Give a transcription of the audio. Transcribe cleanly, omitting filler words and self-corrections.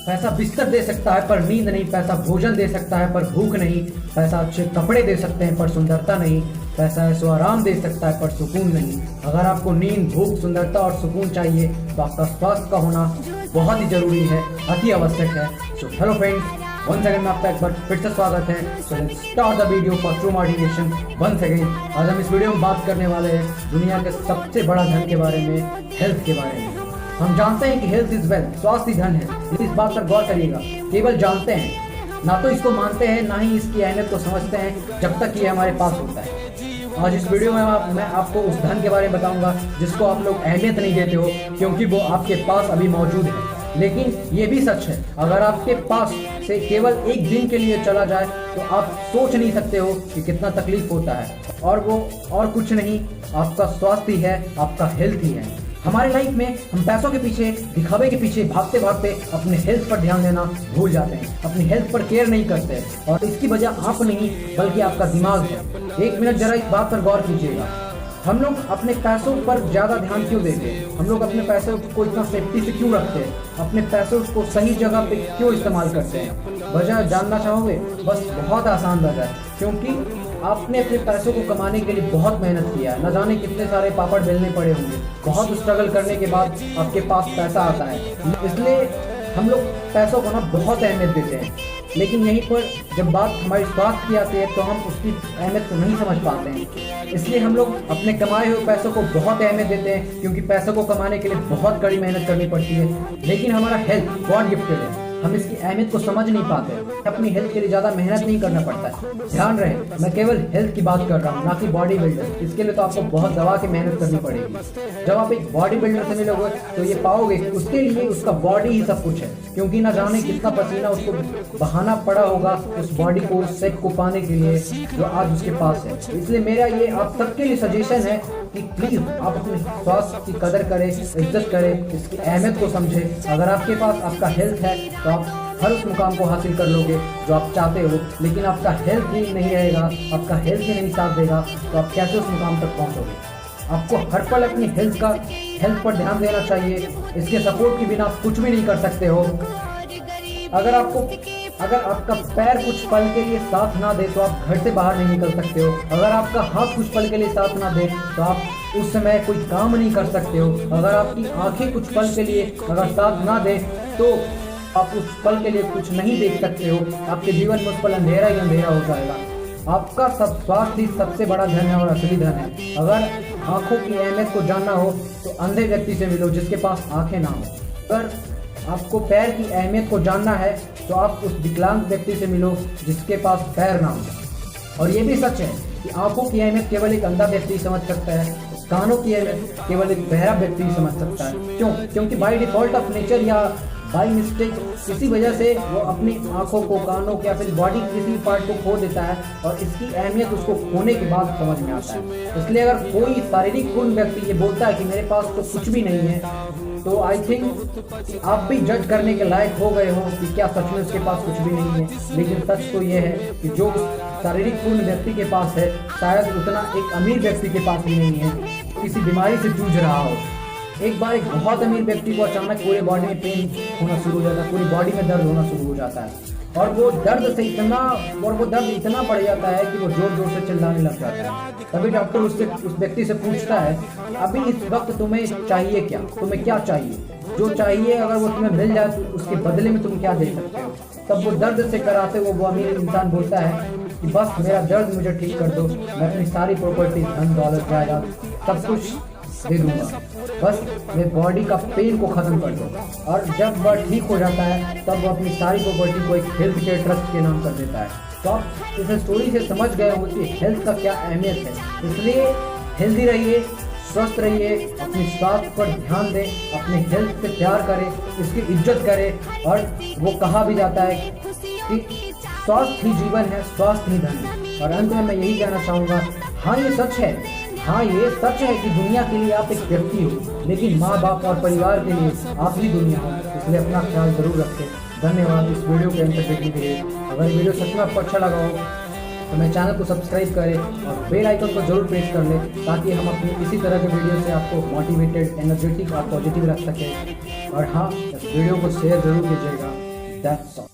पैसा बिस्तर दे सकता है पर नींद नहीं, पैसा भोजन दे सकता है पर भूख नहीं, पैसा अच्छे कपड़े दे सकते हैं पर सुंदरता नहीं, पैसा ऐसो आराम दे सकता है पर सुकून नहीं। अगर आपको नींद, भूख, सुंदरता और सुकून चाहिए तो आपका स्वास्थ्य का होना बहुत ही जरूरी है, अति आवश्यक है। So hello friends, once again मैं आपका एक बार फिर से स्वागत है। So let's start the video for true motivation once again. आज हम इस वीडियो में बात करने वाले हैं दुनिया के सबसे बड़ा धन के बारे में, हेल्थ के बारे में। हम जानते हैं कि हेल्थ इज वेल्थ, स्वास्थ्य ही धन है। इस बात पर गौर करिएगा, केवल जानते हैं, ना तो इसको मानते हैं, ना ही इसकी अहमियत को समझते हैं जब तक ये हमारे पास होता है। आज इस वीडियो में मैं आपको उस धन के बारे में बताऊंगा जिसको आप लोग अहमियत नहीं देते हो क्योंकि वो आपके पास अभी मौजूद है। लेकिन ये भी सच है, अगर आपके पास से केवल एक दिन के लिए चला जाए तो आप सोच नहीं सकते हो कि कितना तकलीफ होता है। और वो और कुछ नहीं, आपका स्वास्थ्य ही है, आपका हेल्थ ही है। हमारे लाइफ में हम पैसों के पीछे, दिखावे के पीछे भागते भागते अपने हेल्थ पर ध्यान देना भूल जाते हैं, अपनी हेल्थ पर केयर नहीं करते। और इसकी वजह आप नहीं बल्कि आपका दिमाग है। एक मिनट जरा इस बात पर गौर कीजिएगा, हम लोग अपने पैसों पर ज़्यादा ध्यान क्यों देते हैं? हम लोग अपने पैसों को इतना सेफ्टी से क्यों रखते हैं? अपने पैसों को सही जगह पे क्यों इस्तेमाल करते हैं? वजह जानना चाहोगे? बस बहुत आसान वजह है, क्योंकि आपने अपने पैसों को कमाने के लिए बहुत मेहनत किया है। न जाने कितने सारे पापड़ बेलने पड़े होंगे, बहुत स्ट्रगल करने के बाद आपके पास पैसा आता है। इसलिए हम लोग पैसों को ना बहुत अहमियत देते हैं। लेकिन यहीं पर जब बात हमारी स्वास्थ्य की आती है तो हम उसकी अहमियत को नहीं समझ पाते हैं। इसलिए हम लोग अपने कमाए हुए पैसों को बहुत अहमियत देते हैं, क्योंकि पैसों को कमाने के लिए बहुत कड़ी मेहनत करनी पड़ती है। लेकिन हमारा हेल्थ गॉड गिफ्टेड है, हम इसकी अहमियत को समझ नहीं पाते। अपनी हेल्थ के लिए ज़्यादा मेहनत नहीं करना पड़ता है। ध्यान रहे, मैं केवल हेल्थ की बात कर रहा हूँ, ना कि बॉडी बिल्डर। इसके लिए तो आपको बहुत दबा के मेहनत करनी पड़ेगी। जब आप एक बॉडी बिल्डर से मिलोगे तो ये पाओगे कि उसके लिए उसका बॉडी ही सब कुछ है, क्योंकि ना जाने कितना पसीना उसको बहाना पड़ा होगा उस बॉडी को, उस शेप को पाने के लिए जो आज उसके पास है। इसलिए मेरा ये आप सबके लिए सजेशन है कि प्लीज़ आप अपने स्वास्थ्य की कदर करें, इज्जत करें, इसकी अहमियत को समझें। अगर आपके पास आपका हेल्थ है तो आप हर उस मुकाम को हासिल कर लोगे जो आप चाहते हो। लेकिन आपका हेल्थ ही नहीं रहेगा, आपका हेल्थ ही नहीं साथ देगा, तो आप कैसे उस मुकाम तक पहुंचोगे? आपको हर पल अपनी हेल्थ पर ध्यान देना चाहिए। इसके सपोर्ट के बिना आप कुछ भी नहीं कर सकते हो। अगर आपका पैर कुछ पल के लिए साथ ना दे तो आप घर से बाहर नहीं निकल सकते हो। अगर आपका हाथ कुछ पल के लिए साथ ना दे तो आप उस समय कोई काम नहीं कर सकते हो। अगर आपकी आंखें कुछ पल के लिए अगर साथ ना दे तो आप उस पल के लिए कुछ नहीं देख सकते हो। आपके जीवन में उस पल अंधेरा ही अंधेरा हो जाएगा। आपका सब स्वास्थ्य ही सबसे बड़ा धन है और असली धन है। अगर आंखों की अहमियत को जानना हो तो अंधे व्यक्ति से मिलो जिसके पास आंखें ना हो। अगर आपको पैर की अहमियत को जानना है तो आप उस विकलांग व्यक्ति से मिलो जिसके पास पैर ना हो। और ये भी सच है कि आंखों की अहमियत केवल एक अंधा व्यक्ति समझ सकता है, कानों की अहमियत केवल एक बहरा व्यक्ति समझ सकता है। क्यों? क्योंकि बाय डिफॉल्ट ऑफ नेचर या बाई मिस्टेक किसी वजह से वो अपनी आंखों को, कानों को या फिर बॉडी किसी पार्ट को खो देता है और इसकी अहमियत उसको खोने के बाद समझ में आता है। इसलिए अगर कोई शारीरिक पूर्ण व्यक्ति ये बोलता है कि मेरे पास तो कुछ भी नहीं है, तो आई थिंक आप भी जज करने के लायक हो गए हो कि क्या सच में उसके पास कुछ भी नहीं है। लेकिन सच तो ये है कि जो शारीरिक पूर्ण व्यक्ति के पास है शायद उतना एक अमीर व्यक्ति के पास भी नहीं है, किसी बीमारी से जूझ रहा हो। एक बार एक बहुत अमीर व्यक्ति को अचानक पूरे बॉडी में पेन होना शुरू हो जाता है, पूरी बॉडी में दर्द होना शुरू हो जाता है और वो दर्द इतना बढ़ जाता है कि वो जोर जोर से चिल्लाने लग जाता है। तभी डॉक्टर उस व्यक्ति से पूछता है, अभी इस वक्त तुम्हें चाहिए क्या? तुम्हें क्या चाहिए? जो चाहिए अगर वो तुम्हें मिल जाए तो उसके बदले में तुम क्या दे सकते हो? तब वो दर्द से कराते वो अमीर इंसान बोलता है कि बस मेरा दर्द मुझे ठीक कर दो, मैं अपनी सारी प्रॉपर्टी, धन दौलत, जायदाद सब कुछ दे दूंगा, बस मेरे बॉडी का पेन को ख़त्म कर दो। और जब वह ठीक हो जाता है तब वो अपनी सारी प्रॉपर्टी को एक हेल्थ केयर ट्रस्ट के नाम कर देता है। तो आप इस स्टोरी से समझ गए हो कि हेल्थ का क्या अहमियत है। इसलिए हेल्दी रहिए, स्वस्थ रहिए, अपने स्वास्थ्य पर ध्यान दें, अपने हेल्थ से प्यार करें, इसकी इज्जत करें। और वो कहा भी जाता है कि स्वास्थ्य ही जीवन है, स्वास्थ्य ही धन है। और अंत में मैं यही कहना चाहूँगा, हाँ ये सच है कि दुनिया के लिए आप एक व्यक्ति हो, लेकिन माँ बाप और परिवार के लिए आप ही दुनिया हो। इसलिए अपना ख्याल जरूर रखें। धन्यवाद इस वीडियो के अंत तक देखने के लिए। अगर वीडियो सच में आपको अच्छा लगा हो तो मेरे चैनल को सब्सक्राइब करें और बेल आइकन को जरूर प्रेस कर लें, ताकि हम अपनी इसी तरह के वीडियो से आपको मोटिवेटेड, एनर्जेटिक और पॉजिटिव रख सकें। और हाँ, इस वीडियो को शेयर जरूर कीजिएगा। That's all.